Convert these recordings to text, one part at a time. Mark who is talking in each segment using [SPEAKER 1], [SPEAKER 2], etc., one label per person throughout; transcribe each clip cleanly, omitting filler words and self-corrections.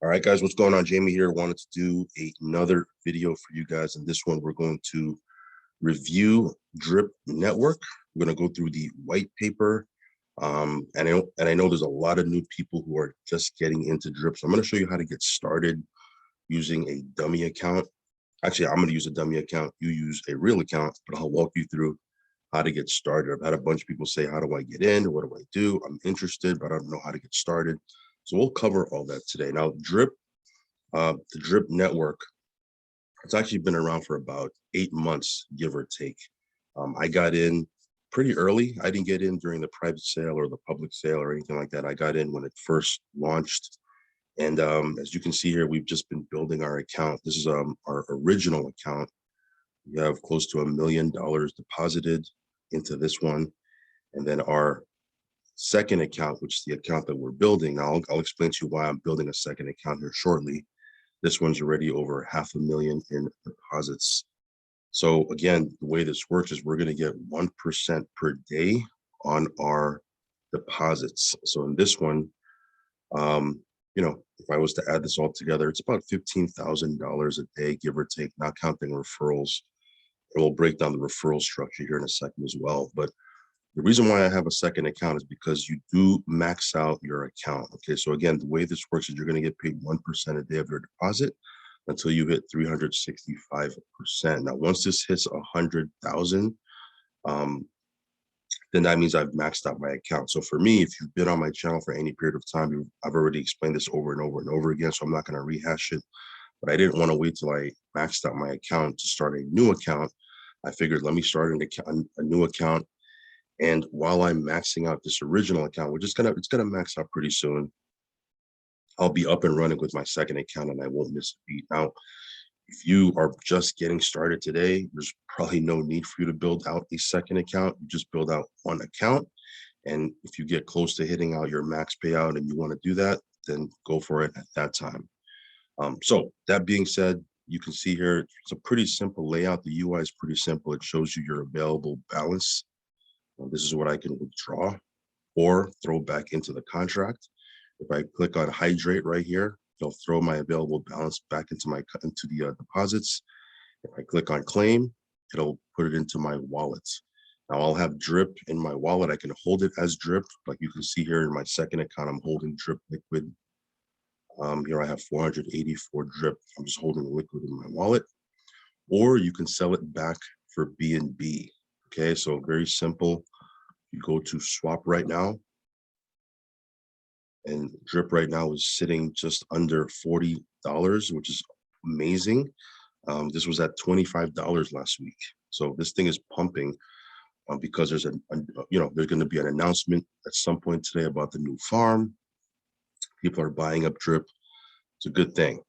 [SPEAKER 1] All right, guys, what's going on? Jamie here. Wanted to do another video for you guys. In this one, we're going to review Drip Network. We're going to go through the white paper. And I know there's a lot of new people who are just getting into Drip. So I'm going to show you how to get started using a dummy account. Actually, I'm going to use a dummy account. You use a real account, but I'll walk you through how to get started. I've had a bunch of people say, how do I get in? What do I do? I'm interested, but I don't know how to get started. So we'll cover all that today. Now, the Drip network, it's actually been around for about 8 months, give or take. I got in pretty early. I didn't get in during the private sale or the public sale or anything like that. I got in when it first launched. And as you can see here, we've just been building our account. This is our original account. We have close to $1 million deposited into this one. And then our second account, which is the account that we're building. Now, I'll explain to you why I'm building a second account here shortly. This one's already over $500,000 in deposits. So again, the way this works is we're going to get 1% per day on our deposits. So in this one, if I was to add this all together, it's about $15,000 a day, give or take, not counting referrals. And we'll break down the referral structure here in a second as well. But the reason why I have a second account is because you do max out your account. Okay, so again, the way this works is you're going to get paid 1% a day of your deposit until you hit 365%. Now, once this hits 100,000, then that means I've maxed out my account. So for me, if you've been on my channel for any period of time, I've already explained this over and over and over again, so I'm not going to rehash it. But I didn't want to wait till I maxed out my account to start a new account. I figured, let me start a new account. And while I'm maxing out this original account, it's gonna max out pretty soon, I'll be up and running with my second account and I won't miss a beat. Now, if you are just getting started today, there's probably no need for you to build out a second account. You just build out one account. And if you get close to hitting out your max payout and you want to do that, then go for it at that time. So that being said, you can see here, it's a pretty simple layout. The UI is pretty simple. It shows you your available balance. This is what I can withdraw or throw back into the contract. If I click on hydrate right here, it'll throw my available balance back into the deposits. If I click on claim, it'll put it into my wallet. Now I'll have Drip in my wallet. I can hold it as Drip. Like you can see here in my second account, I'm holding Drip liquid. Here I have 484 Drip. I'm just holding liquid in my wallet. Or you can sell it back for BNB. Okay, so very simple. You go to swap right now, and Drip right now is sitting just under $40, which is amazing. This was at $25 last week. So this thing is pumping because there's there's going to be an announcement at some point today about the new farm. People are buying up Drip. It's a good thing.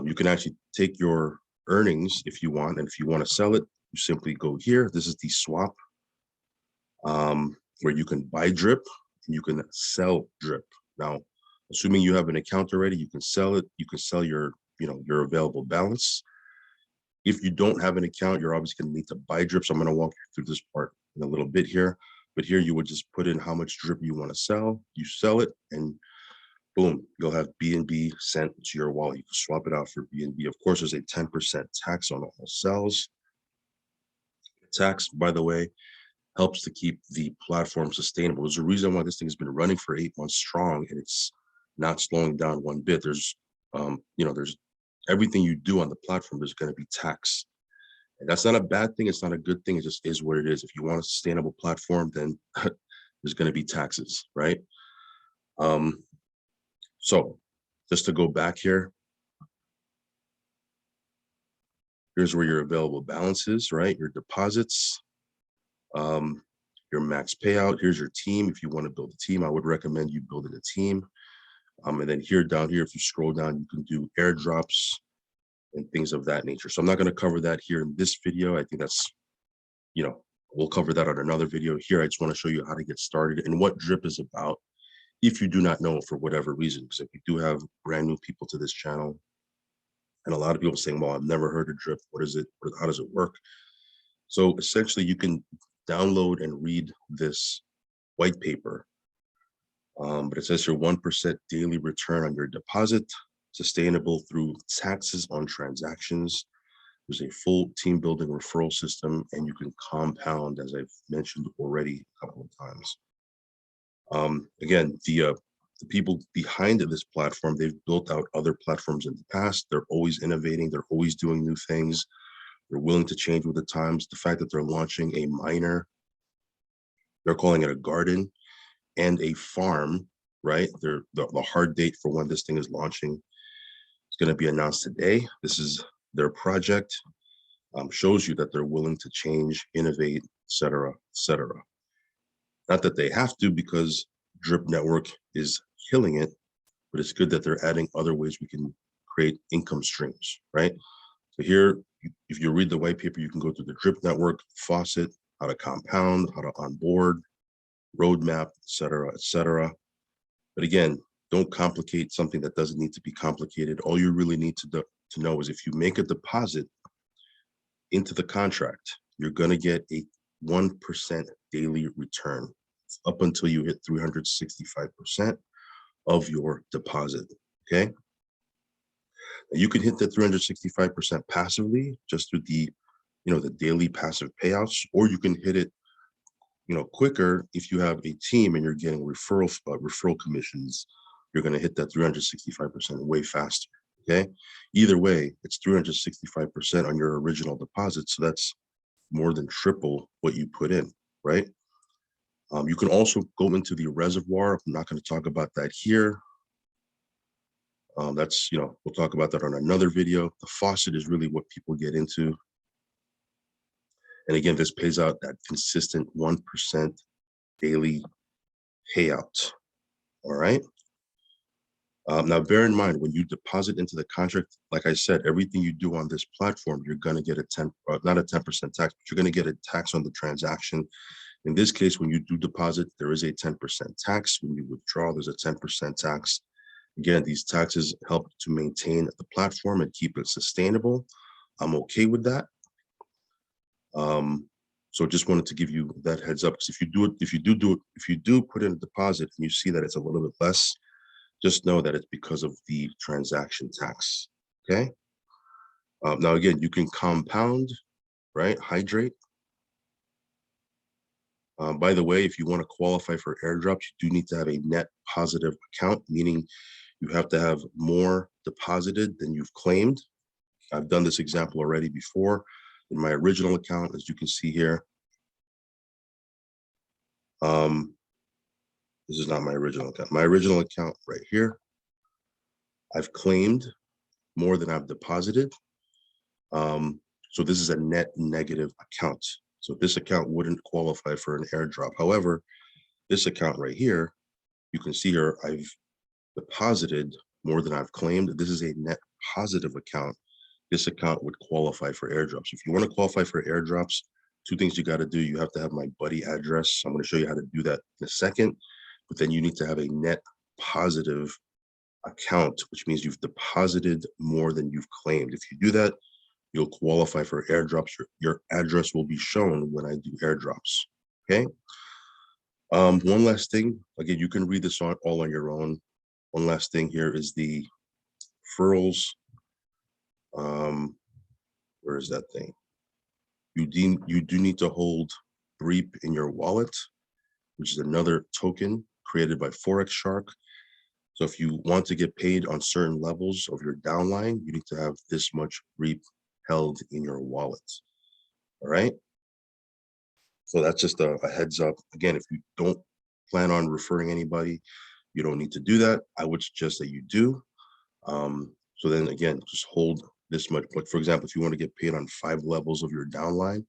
[SPEAKER 1] You can actually take your earnings if you want, and if you want to sell it, you simply go here. This is the swap, where you can buy Drip and you can sell Drip. Now, assuming you have an account already, you can sell it. You can sell your available balance. If you don't have an account, you're obviously going to need to buy Drip. So I'm going to walk you through this part in a little bit here. But here you would just put in how much Drip you want to sell. You sell it, and boom, you'll have BNB sent to your wallet. You can swap it out for BNB. Of course, there's a 10% tax on all sales. Tax, by the way, helps to keep the platform sustainable. There's a reason why this thing has been running for 8 months strong, and it's not slowing down one bit. There's everything you do on the platform, there's going to be tax. And that's not a bad thing. It's not a good thing. It just is what it is. If you want a sustainable platform, then there's going to be taxes, right? So just to go back here, here's where your available balance is, right? Your deposits, your max payout. Here's your team. If you want to build a team, I would recommend you building a team. And then down here, if you scroll down, you can do airdrops and things of that nature. So I'm not going to cover that here in this video. I think that's, we'll cover that on another video. Here, I just want to show you how to get started and what Drip is about if you do not know for whatever reason. Because if you do have brand new people to this channel, and a lot of people saying, well, I've never heard of Drip. What is it? How does it work? So essentially, you can download and read this white paper. But it says your 1% daily return on your deposit, sustainable through taxes on transactions. There's a full team building referral system, and you can compound, as I've mentioned already a couple of times. Again, the people behind this platform, they've built out other platforms in the past. They're always innovating. They're always doing new things. They're willing to change with the times. The fact that they're launching a minor, they're calling it a garden and a farm, right? The hard date for when this thing is launching is going to be announced today. This is their project. Shows you that they're willing to change, innovate, et cetera, et cetera. Not that they have to, because Drip Network is killing it, but it's good that they're adding other ways we can create income streams, right? So here, if you read the white paper, you can go through the Drip Network, faucet, how to compound, how to onboard, roadmap, et cetera, et cetera. But again, don't complicate something that doesn't need to be complicated. All you really need to know is if you make a deposit into the contract, you're going to get a 1% daily return up until you hit 365% of your deposit. Okay. Now you can hit the 365% passively just through the daily passive payouts, or you can hit it quicker if you have a team and you're getting referral commissions. You're going to hit that 365% way faster. Okay. Either way, it's 365% on your original deposit. So that's more than triple what you put in, right? You can also go into the reservoir. I'm not going to talk about that here. That's, we'll talk about that on another video. The faucet is really what people get into. And again, this pays out that consistent 1% daily payout. All right. Now, bear in mind, when you deposit into the contract, like I said, everything you do on this platform, you're going to get not a 10% tax, but you're going to get a tax on the transaction. In this case, when you do deposit, there is a 10% tax. When you withdraw, there's a 10% tax. Again, these taxes help to maintain the platform and keep it sustainable. I'm okay with that. So just wanted to give you that heads up, because if you do put in a deposit and you see that it's a little bit less, just know that it's because of the transaction tax. Okay. Now, again, you can compound, right? Hydrate. By the way, if you want to qualify for airdrops, you do need to have a net positive account, meaning you have to have more deposited than you've claimed. I've done this example already before in my original account, as you can see here. This is not my original account. My original account right here, I've claimed more than I've deposited. So this is a net negative account. So this account wouldn't qualify for an airdrop. However, this account right here, you can see here, I've deposited more than I've claimed. This is a net positive account. This account would qualify for airdrops. If you want to qualify for airdrops, two things you got to do. You have to have my buddy address. I'm going to show you how to do that in a second. But then you need to have a net positive account, which means you've deposited more than you've claimed. If you do that, you'll qualify for airdrops. Your address will be shown when I do airdrops. Okay. One last thing. Again, you can read this all on your own. One last thing here is the referrals. Where is that thing? You do need to hold BREEP in your wallet, which is another token created by Forex Shark. So if you want to get paid on certain levels of your downline, you need to have this much BREEP held in your wallet. All right. So that's just a heads up. Again, if you don't plan on referring anybody, you don't need to do that. I would suggest that you do. So then again, just hold this much. Like for example, if you want to get paid on 5 levels of your downline,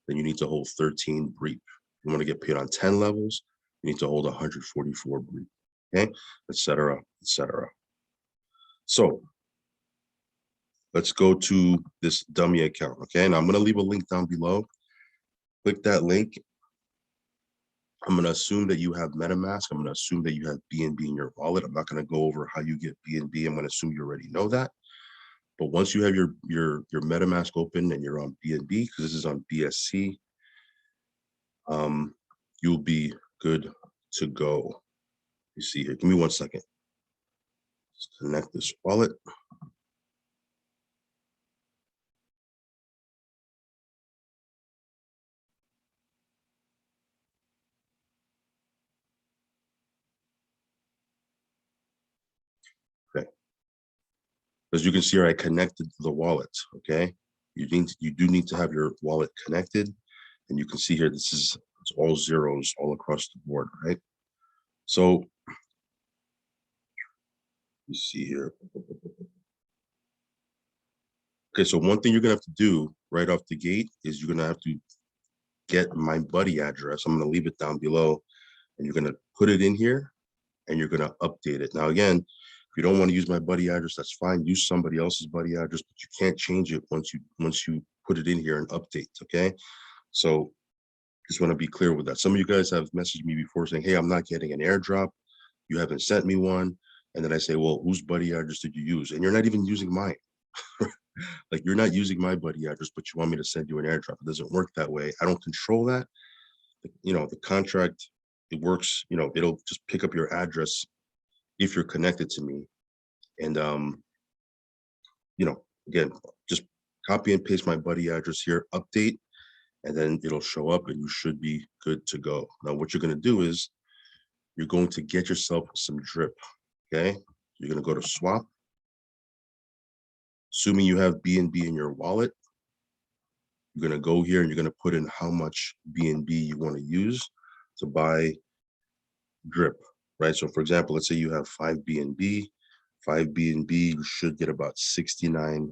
[SPEAKER 1] then you need to hold 13 BREEP. If you want to get paid on 10 levels, you need to hold 144 BREEP. Okay, et cetera, et cetera. So let's go to this dummy account. Okay, and I'm going to leave a link down below. Click that link. I'm going to assume that you have MetaMask. I'm going to assume that you have BNB in your wallet. I'm not going to go over how you get BNB. I'm going to assume you already know that. But once you have your MetaMask open and you're on BNB, because this is on BSC, you'll be good to go. You see here. Give me 1 second. Let's connect this wallet. Okay. As you can see here, I connected the wallet. Okay. You do need to have your wallet connected. And you can see here, it's all zeros all across the board, right? So you see here. Okay, so one thing you're gonna have to do right off the gate is you're gonna have to get my buddy address. I'm gonna leave it down below, and you're gonna put it in here, and you're gonna update it. Now, again, if you don't want to use my buddy address, that's fine. Use somebody else's buddy address, but you can't change it once you put it in here and update. Okay, so just want to be clear with that. Some of you guys have messaged me before saying, "Hey, I'm not getting an airdrop. You haven't sent me one." And then I say, "Well, whose buddy address did you use?" And you're not even using mine. Like, you're not using my buddy address, but you want me to send you an airdrop. It doesn't work that way. I don't control that. The contract, it works, it'll just pick up your address if you're connected to me. And again, just copy and paste my buddy address here, update, and then it'll show up and you should be good to go. Now, what you're going to do is you're going to get yourself some drip. Okay. You're going to go to swap. Assuming you have BNB in your wallet, you're going to go here and you're going to put in how much BNB you want to use to buy drip, right? So for example, let's say you have 5 BNB. 5 BNB, you should get about 69,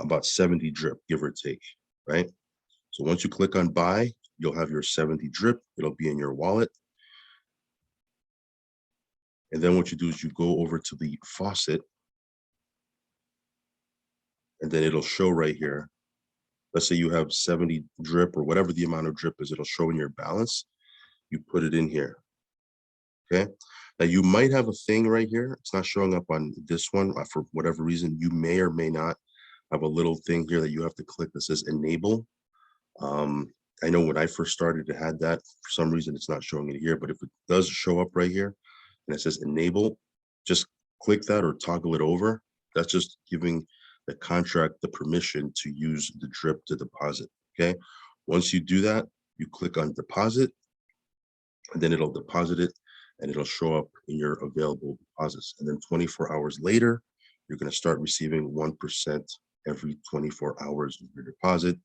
[SPEAKER 1] about 70 drip, give or take, right? So once you click on buy, you'll have your 70 drip. It'll be in your wallet. And then what you do is you go over to the faucet, and then it'll show right here. Let's say you have 70 drip or whatever the amount of drip is, it'll show in your balance. You put it in here. Okay. Now you might have a thing right here. It's not showing up on this one for whatever reason. You may or may not have a little thing here that you have to click that says enable. I know when I first started, it had that. For some reason, it's not showing it here. But if it does show up right here and it says enable, just click that or toggle it over. That's just giving the contract the permission to use the drip to deposit. Okay. Once you do that, you click on deposit, and then it'll deposit it and it'll show up in your available deposits. And then 24 hours later, you're going to start receiving 1% every 24 hours of your deposit,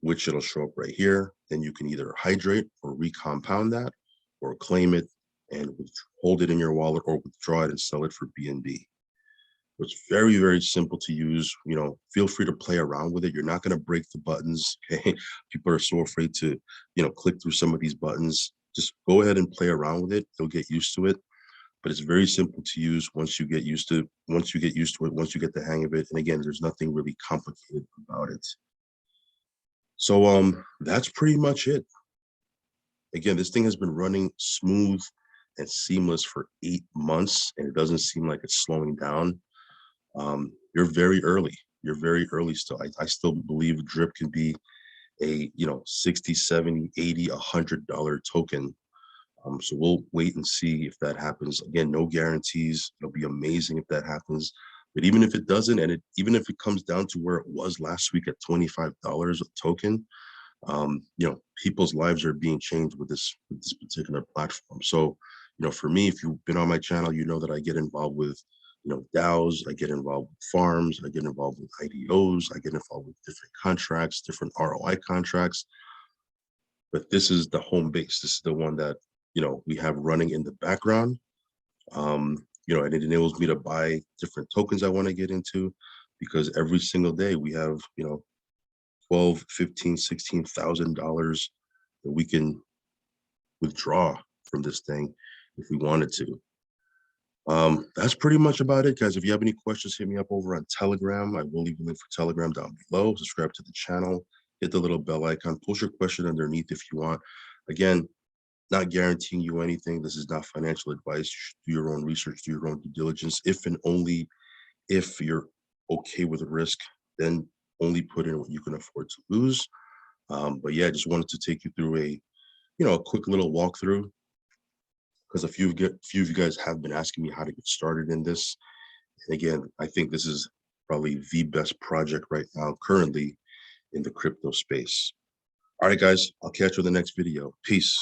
[SPEAKER 1] which it'll show up right here. Then you can either hydrate or recompound that, or claim it and hold it in your wallet, or withdraw it and sell it for BNB. It's very, very simple to use. Feel free to play around with it. You're not going to break the buttons. Okay. People are so afraid to, click through some of these buttons. Just go ahead and play around with it. You'll get used to it. But it's very simple to use once you get used to it, once you get the hang of it. And again, there's nothing really complicated about it. So that's pretty much it. Again, this thing has been running smooth and seamless for 8 months, and it doesn't seem like it's slowing down. You're very early. You're very early still. I still believe drip can be a 60, 70, 80, $100 token. So we'll wait and see if that happens. Again, no guarantees. It'll be amazing if that happens. But even if it doesn't, and even if it comes down to where it was last week at $25 a token, people's lives are being changed with this particular platform. So, for me, if you've been on my channel, you know that I get involved with DAOs, I get involved with farms, I get involved with IDOs, I get involved with different contracts, different ROI contracts. But this is the home base. This is the one that we have running in the background. And it enables me to buy different tokens I want to get into, because every single day we have 12, 15, $16,000 that we can withdraw from this thing if we wanted to. That's pretty much about it, guys. If you have any questions, hit me up over on Telegram. I will leave a link for Telegram down below. Subscribe to the channel, hit the little bell icon, post your question underneath if you want. Again, not guaranteeing you anything. This is not financial advice. You should do your own research, do your own due diligence. If and only if you're okay with the risk, then only put in what you can afford to lose. But yeah, I just wanted to take you through a quick little walkthrough. because few of you guys have been asking me how to get started in this. And again, I think this is probably the best project right now currently in the crypto space. All right, guys, I'll catch you in the next video. Peace.